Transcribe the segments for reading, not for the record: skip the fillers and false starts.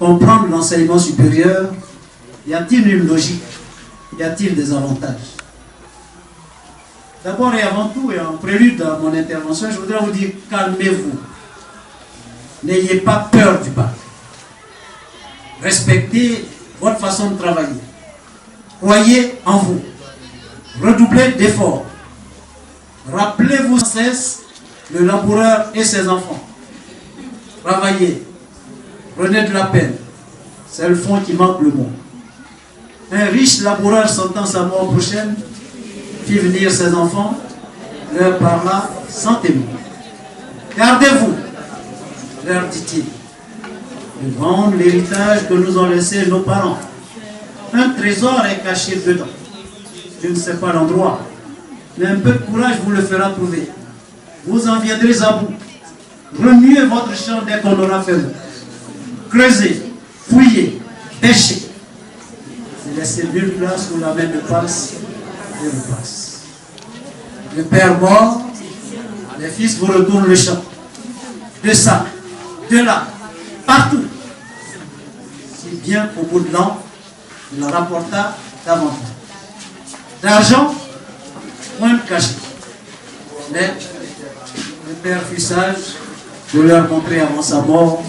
comprendre l'enseignement supérieur, y a-t-il une logique? Y a-t-il des avantages? D'abord et avant tout, et en prélude à mon intervention, je voudrais vous dire, calmez-vous. N'ayez pas peur du bac. Respectez votre façon de travailler. Croyez en vous. Redoublez d'efforts. Rappelez-vous sans cesse le laboureur et ses enfants. Travaillez. Prenez de la peine. C'est le fond qui manque le mot. Un riche laboureur sentant sa mort prochaine fit venir ses enfants, leur parla sans témoin. Gardez-vous, leur dit-il, de vendre l'héritage que nous ont laissé nos parents. Un trésor est caché dedans. Je ne sais pas l'endroit, mais un peu de courage vous le fera trouver. Vous en viendrez à bout. Remuez votre champ dès qu'on aura fait. Creusez, fouillez, pêchez. Ne laissez nulle place où la main ne passe et vous passe. Le père mort, les fils vous retournent le champ. De ça, de là, partout. Si bien qu'au bout de l'an, il en rapporta davantage. D'argent, point de cachet. Mais le père fut sage de leur montrer avant sa mort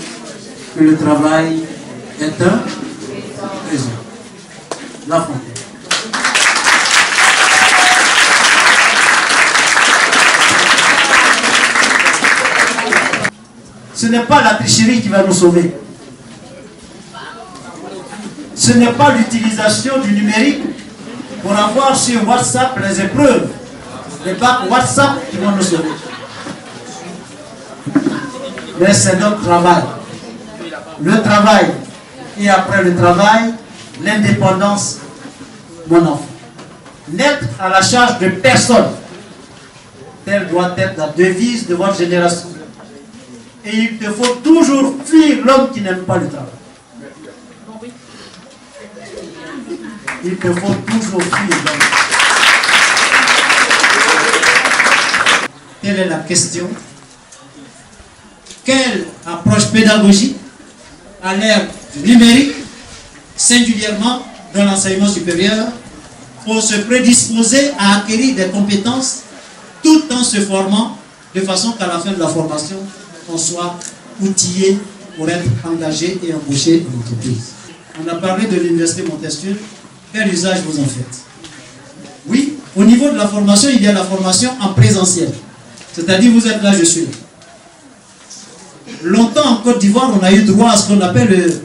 que le travail est un trésor. La Fontaine. Ce n'est pas la tricherie qui va nous sauver. Ce n'est pas l'utilisation du numérique pour avoir sur WhatsApp les épreuves, les bacs WhatsApp qui vont nous sauver. Mais c'est notre travail. Le travail et après le travail, l'indépendance, mon enfant. N'être à la charge de personne. Telle doit être la devise de votre génération. Et il te faut toujours fuir l'homme qui n'aime pas le travail. Il te faut toujours fuir l'homme. Telle est la question. Quelle approche pédagogique à l'ère du numérique, singulièrement dans l'enseignement supérieur, pour se prédisposer à acquérir des compétences tout en se formant de façon qu'à la fin de la formation, on soit outillé pour être engagé et embauché en entreprise. On a parlé de l'université Montesquieu. Quel usage vous en faites? Oui, au niveau de la formation, il y a la formation en présentiel. C'est-à-dire, vous êtes là, je suis là. Longtemps en Côte d'Ivoire, on a eu droit à ce qu'on appelle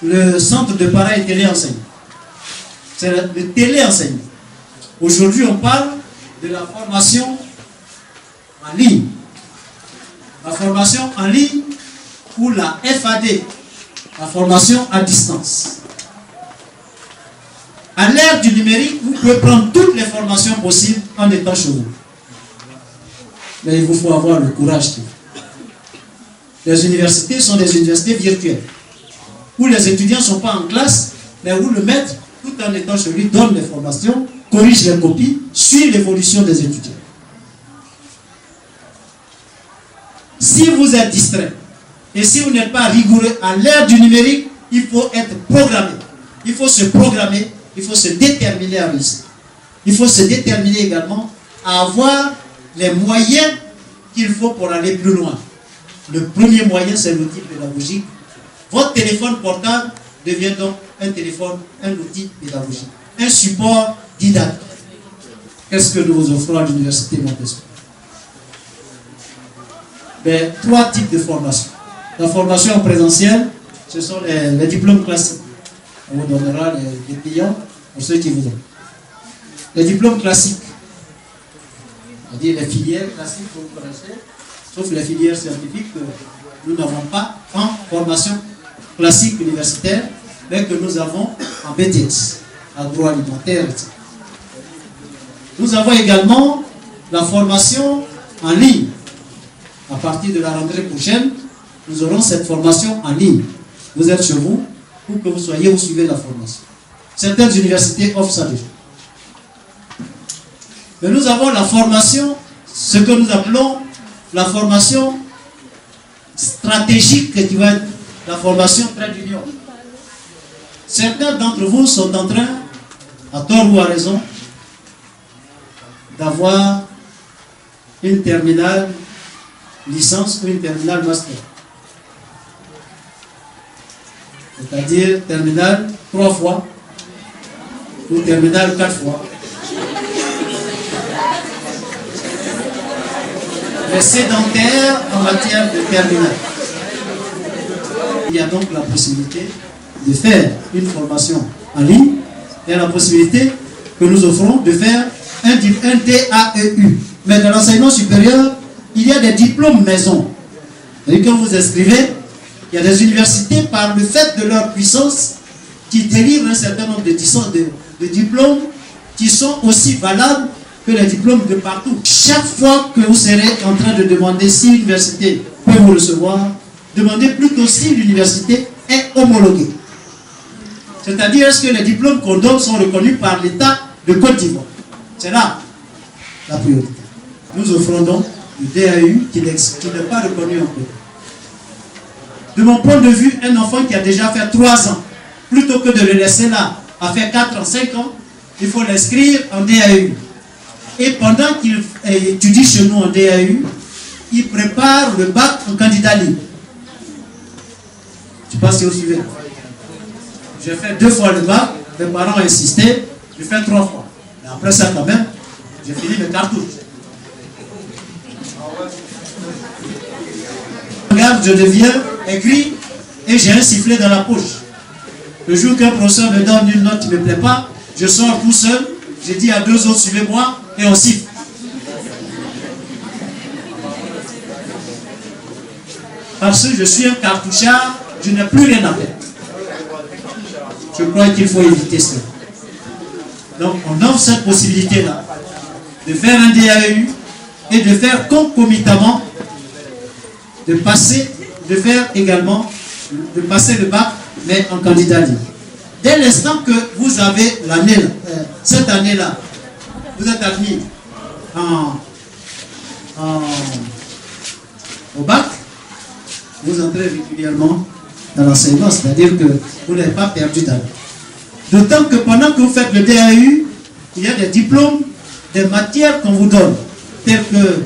le centre de para et téléenseignement. C'est le téléenseignement. Aujourd'hui, on parle de la formation en ligne. La formation en ligne ou la FAD, la formation à distance. À l'ère du numérique, vous pouvez prendre toutes les formations possibles en étant chez vous. Mais il vous faut avoir le courage. Les universités sont des universités virtuelles, où les étudiants ne sont pas en classe, mais où le maître, tout en étant chez lui, donne les formations, corrige les copies, suit l'évolution des étudiants. Si vous êtes distrait, et si vous n'êtes pas rigoureux à l'ère du numérique, il faut être programmé. Il faut se programmer, il faut se déterminer à réussir. Il faut se déterminer également à avoir les moyens qu'il faut pour aller plus loin. Le premier moyen, c'est l'outil pédagogique. Votre téléphone portable devient donc un téléphone, un outil pédagogique, un support didactique. Qu'est-ce que nous vous offrons à l'université Montesquieu? Ben, 3 types de formation. La formation en présentiel, ce sont les diplômes classiques. On vous donnera les payants pour ceux qui voudront. Les diplômes classiques, c'est-à-dire les filières classiques que vous connaissez, sauf les filières scientifiques que nous n'avons pas en formation classique universitaire, mais que nous avons en BTS, agroalimentaire, etc. Nous avons également la formation en ligne. À partir de la rentrée prochaine, nous aurons cette formation en ligne. Vous êtes chez vous, pour que vous soyez, vous suivez la formation. Certaines universités offrent ça déjà. Mais nous avons la formation, ce que nous appelons la formation stratégique, qui va être la formation trait d'union. Certains d'entre vous sont en train, à tort ou à raison, d'avoir une terminale licence ou une terminale master. C'est-à-dire terminale 3 fois ou terminale 4 fois. Les sédentaires en matière de terminale. Il y a donc la possibilité de faire une formation en ligne et la possibilité que nous offrons de faire un DAEU. Mais dans l'enseignement supérieur, il y a des diplômes maison. Et quand vous inscrivez, il y a des universités, par le fait de leur puissance, qui délivrent un certain nombre de diplômes qui sont aussi valables que les diplômes de partout. Chaque fois que vous serez en train de demander si l'université peut vous recevoir, demandez plutôt si l'université est homologuée. C'est-à-dire, est-ce que les diplômes qu'on donne sont reconnus par l'État de Côte d'Ivoire? C'est là la priorité. Nous offrons donc le DAU qui n'est pas reconnu en Côte d'Ivoire. De mon point de vue, un enfant qui a déjà fait 3 ans, plutôt que de le laisser là, à faire 4 ans, 5 ans, il faut l'inscrire en DAU. Et pendant qu'il étudie chez nous en DAU, il prépare le bac en candidat libre. Je ne sais pas si vous suivez. J'ai fait 2 fois le bac, mes parents ont insisté, j'ai fait 3 fois. Et après ça, quand même, j'ai fini mes cartouches. Regarde, je deviens aigri et j'ai un sifflet dans la poche. Le jour qu'un professeur me donne une note qui ne me plaît pas, je sors tout seul, j'ai dit à 2 autres, suivez-moi, et on siffle. Parce que je suis un cartouchard, je n'ai plus rien à faire. Je crois qu'il faut éviter cela. Donc on offre cette possibilité-là de faire un DAEU et de faire concomitamment de passer le bac, mais en candidat libre. Dès l'instant que vous avez cette année-là, vous êtes admis au bac, vous entrez régulièrement dans l'enseignement, c'est-à-dire que vous n'avez pas perdu d'année. D'autant que pendant que vous faites le DAU, il y a des diplômes, des matières qu'on vous donne, telles que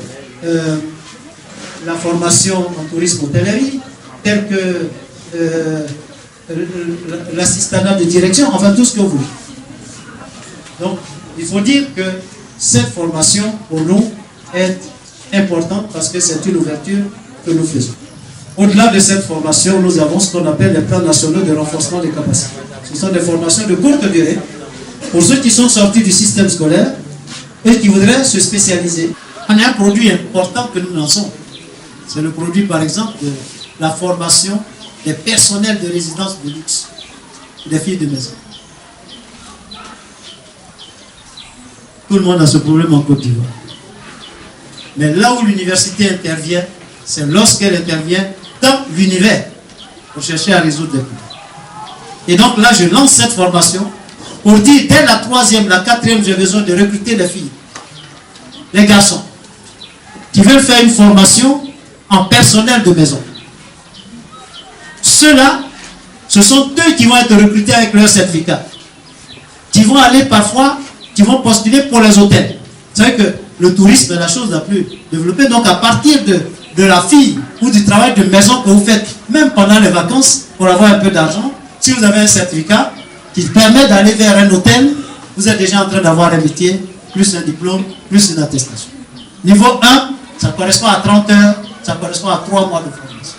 la formation en tourisme hôtellerie, telles que l'assistanat de direction, enfin tout ce que vous voulez. Donc, il faut dire que cette formation, pour nous, est importante parce que c'est une ouverture que nous faisons. Au-delà de cette formation, nous avons ce qu'on appelle les plans nationaux de renforcement des capacités. Ce sont des formations de courte durée pour ceux qui sont sortis du système scolaire et qui voudraient se spécialiser. On a un produit important que nous lançons. C'est le produit, par exemple, de la formation des personnels de résidence de luxe, des filles de maison. Tout le monde a ce problème en Côte d'Ivoire. Mais là où l'université intervient, c'est lorsqu'elle intervient dans l'univers pour chercher à résoudre des problèmes. Et donc là, je lance cette formation pour dire, dès la 3e, la 4e, j'ai besoin de recruter les filles, les garçons, qui veulent faire une formation en personnel de maison. Ceux-là, ce sont eux qui vont être recrutés avec leur certificat, qui vont aller parfois, qui vont postuler pour les hôtels. Vous savez que le tourisme est la chose la plus développée. Donc à partir de la fille ou du travail de maison que vous faites, même pendant les vacances, pour avoir un peu d'argent, si vous avez un certificat qui permet d'aller vers un hôtel, vous êtes déjà en train d'avoir un métier, plus un diplôme, plus une attestation. Niveau 1, ça correspond à 30 heures, ça correspond à 3 mois de formation.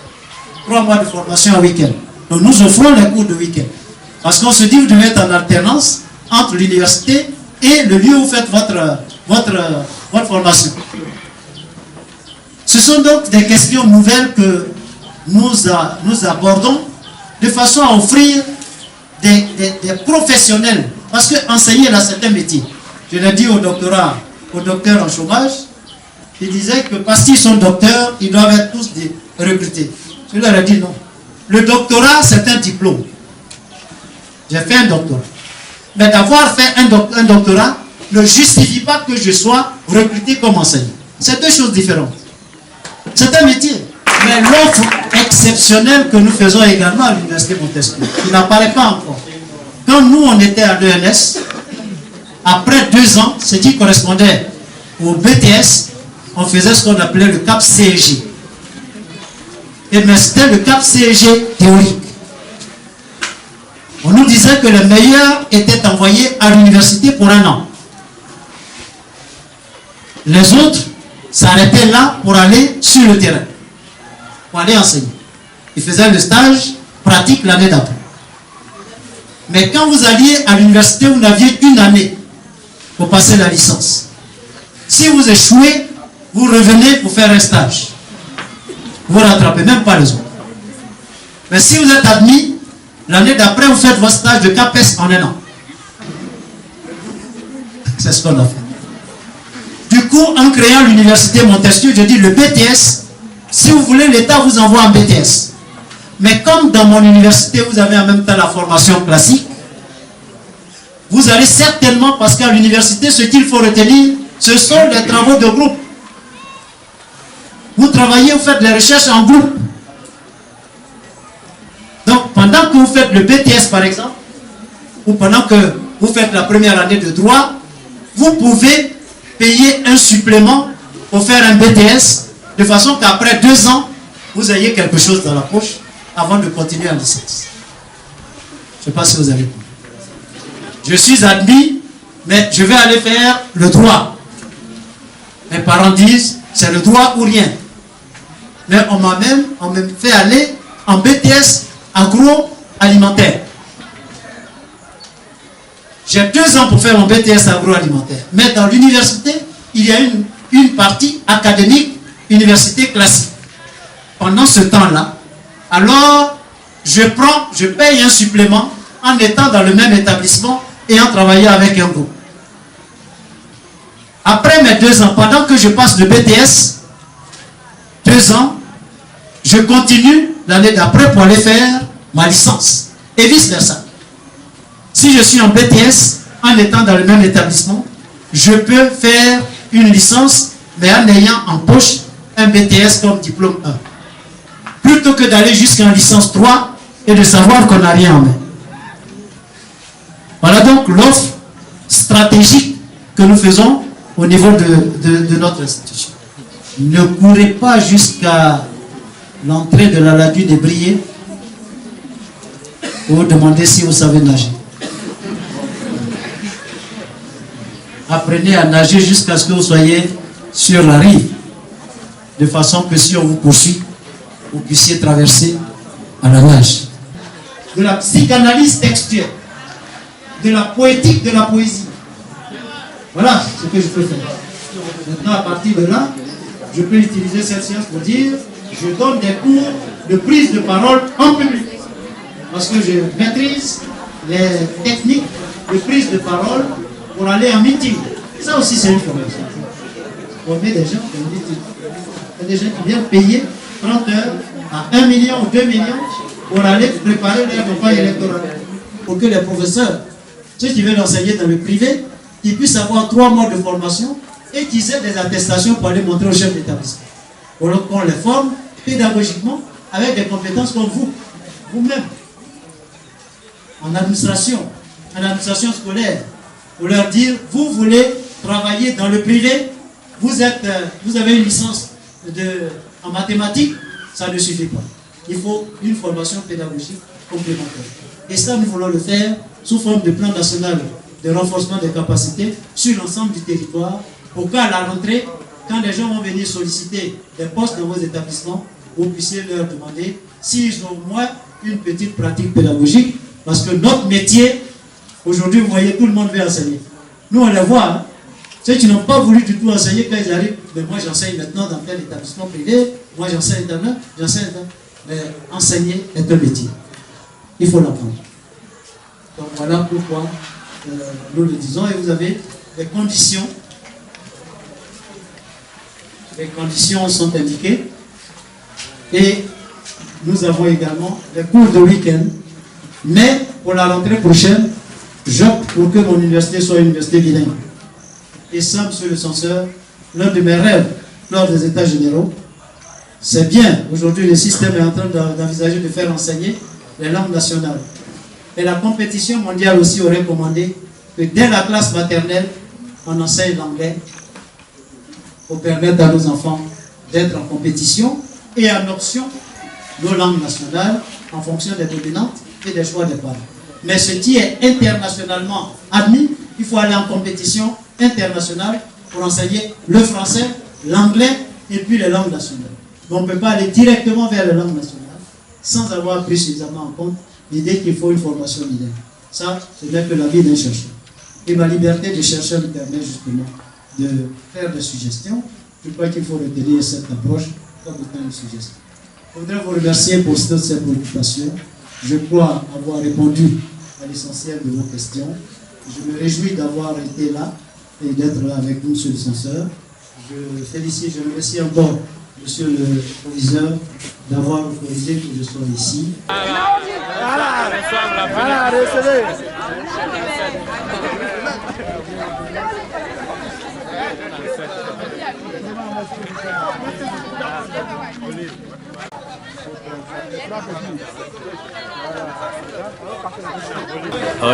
3 mois de formation en week-end. Donc nous offrons les cours de week-end. Parce qu'on se dit, vous devez être en alternance entre l'université et le lieu où vous faites votre formation. Ce sont donc des questions nouvelles que nous abordons de façon à offrir des professionnels. Parce qu'enseigner là, c'est un métier. Je l'ai dit aux docteurs en chômage, ils disaient que parce qu'ils sont docteurs, ils doivent être tous recrutés. Je leur ai dit non. Le doctorat, c'est un diplôme. J'ai fait un doctorat. Mais d'avoir fait un doctorat ne justifie pas que je sois recruté comme enseignant. C'est deux choses différentes. C'est un métier. Mais l'offre exceptionnelle que nous faisons également à l'Université Montesquieu, qui n'apparaît pas encore. Quand nous, on était à l'ENS, après 2 ans, ce qui correspondait au BTS, on faisait ce qu'on appelait le cap CEG. Et mais c'était le cap CEG théorique. On nous disait que les meilleurs étaient envoyés à l'université pour 1 an. Les autres s'arrêtaient là pour aller sur le terrain, pour aller enseigner. Ils faisaient le stage pratique l'année d'après. Mais quand vous alliez à l'université, vous n'aviez qu'une année pour passer la licence. Si vous échouez, vous revenez pour faire un stage. Vous ne rattrapez même pas les autres. Mais si vous êtes admis, l'année d'après, vous faites votre stage de CAPES en 1 an. C'est ce qu'on a fait. Du coup, en créant l'université Montesquieu, je dis le BTS, si vous voulez, l'État vous envoie en BTS. Mais comme dans mon université, vous avez en même temps la formation classique, vous allez certainement, parce qu'à l'université, ce qu'il faut retenir, ce sont les travaux de groupe. Vous travaillez, vous faites des recherches en groupe. Donc, pendant que vous faites le BTS, par exemple, ou pendant que vous faites la première année de droit, vous pouvez payer un supplément pour faire un BTS, de façon qu'après 2 ans, vous ayez quelque chose dans la poche avant de continuer en licence. Je ne sais pas si vous avez compris. Je suis admis, mais je vais aller faire le droit. Mes parents disent, c'est le droit ou rien. Mais on m'a même fait aller en BTS agroalimentaire. J'ai 2 ans pour faire mon BTS agroalimentaire. Mais dans l'université, il y a une partie académique, université classique. Pendant ce temps-là, alors je paye un supplément en étant dans le même établissement et en travaillant avec un groupe. Après mes 2 ans, pendant que je passe le BTS, 2 ans, je continue l'année d'après pour aller faire ma licence. Et vice-versa. Si je suis en BTS, en étant dans le même établissement, je peux faire une licence, mais en ayant en poche un BTS comme diplôme 1. Plutôt que d'aller jusqu'en licence 3 et de savoir qu'on n'a rien en main. Voilà donc l'offre stratégique que nous faisons au niveau de notre institution. Ne courez pas jusqu'à l'entrée de la lagune de Brié pour vous demander si vous savez nager. Apprenez à nager jusqu'à ce que vous soyez sur la rive, de façon que si on vous poursuit, vous puissiez traverser à la nage. De la psychanalyse textuelle, de la poétique, de la poésie. Voilà ce que je peux faire. Maintenant, à partir de là, je peux utiliser cette science pour dire, je donne des cours de prise de parole en public. Parce que je maîtrise les techniques de prise de parole pour aller en meeting. Ça aussi, c'est une formation. Former des gens en meeting. Il y a des gens qui viennent payer 30 heures à 1 million ou 2 millions pour aller préparer leur campagne électorale. Pour que les professeurs, ceux qui veulent enseigner dans le privé, qu'ils puissent avoir 3 mois de formation et qu'ils aient des attestations pour aller montrer au chef d'établissement. Pour qu'on les forme pédagogiquement avec des compétences comme vous, vous-même, en administration scolaire, pour leur dire, vous voulez travailler dans le privé, vous avez une licence en mathématiques, ça ne suffit pas. Il faut une formation pédagogique complémentaire. Et ça, nous voulons le faire sous forme de plan national de renforcement des capacités sur l'ensemble du territoire, pour qu'à la rentrée, quand les gens vont venir solliciter des postes dans vos établissements, vous puissiez leur demander s'ils ont au moins une petite pratique pédagogique, parce que notre métier, aujourd'hui, vous voyez, tout le monde veut enseigner. Nous, on les voit. Hein. Ceux qui n'ont pas voulu du tout enseigner, quand ils arrivent, mais moi j'enseigne maintenant dans tel établissement privé, moi j'enseigne dans un, j'enseigne dans... Mais enseigner est un métier. Il faut l'apprendre. Donc voilà pourquoi nous le disons. Et vous avez les conditions. Les conditions sont indiquées. Et nous avons également les cours de week-end. Mais pour la rentrée prochaine, j'opte pour que mon université soit une université bilingue. Et ça, monsieur le censeur, l'un de mes rêves lors des états généraux, C'est bien, aujourd'hui le système est en train d'envisager de faire enseigner les langues nationales. Et la compétition mondiale aussi aurait commandé que dès la classe maternelle, on enseigne l'anglais pour permettre à nos enfants d'être en compétition et en option nos langues nationales en fonction des dominantes et des choix des parents. Mais ce qui est internationalement admis, il faut aller en compétition internationale pour enseigner le français, l'anglais et puis les langues nationales. Mais on ne peut pas aller directement vers les langues nationales sans avoir pris suffisamment en compte l'idée qu'il faut une formation bilingue. Ça, ce n'est que la vie d'un chercheur. Et ma liberté de chercheur me permet justement de faire des suggestions. Je crois qu'il faut retenir cette approche comme étant une suggestion. Je voudrais vous remercier pour toutes ces préoccupations. Je crois avoir répondu à l'essentiel de vos questions. Je me réjouis d'avoir été là et d'être là avec vous, monsieur le censeur. Je remercie encore monsieur le proviseur d'avoir autorisé que je sois ici.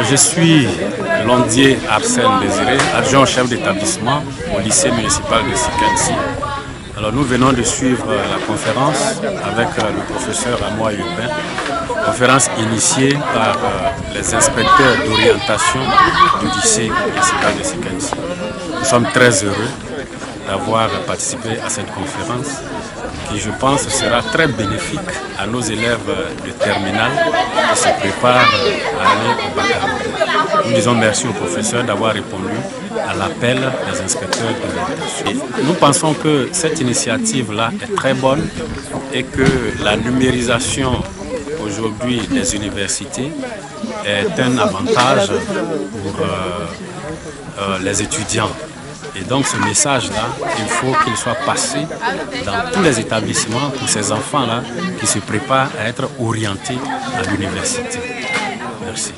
Je suis Londier Arsène Désiré, adjoint au chef d'établissement au lycée municipal de Sikansi. Alors nous venons de suivre la conférence avec le professeur Amoa Yupin, conférence initiée par les inspecteurs d'orientation du lycée municipal de Sikansi. Nous sommes très heureux d'avoir participé à cette conférence qui, je pense, sera très bénéfique à nos élèves de terminale qui se préparent à aller au baccalauréat. Nous disons merci au professeur d'avoir répondu à l'appel des inspecteurs de l'orientation. Nous pensons que cette initiative-là est très bonne et que la numérisation aujourd'hui des universités est un avantage pour les étudiants. Et donc ce message-là, il faut qu'il soit passé dans tous les établissements pour ces enfants-là qui se préparent à être orientés à l'université. Merci.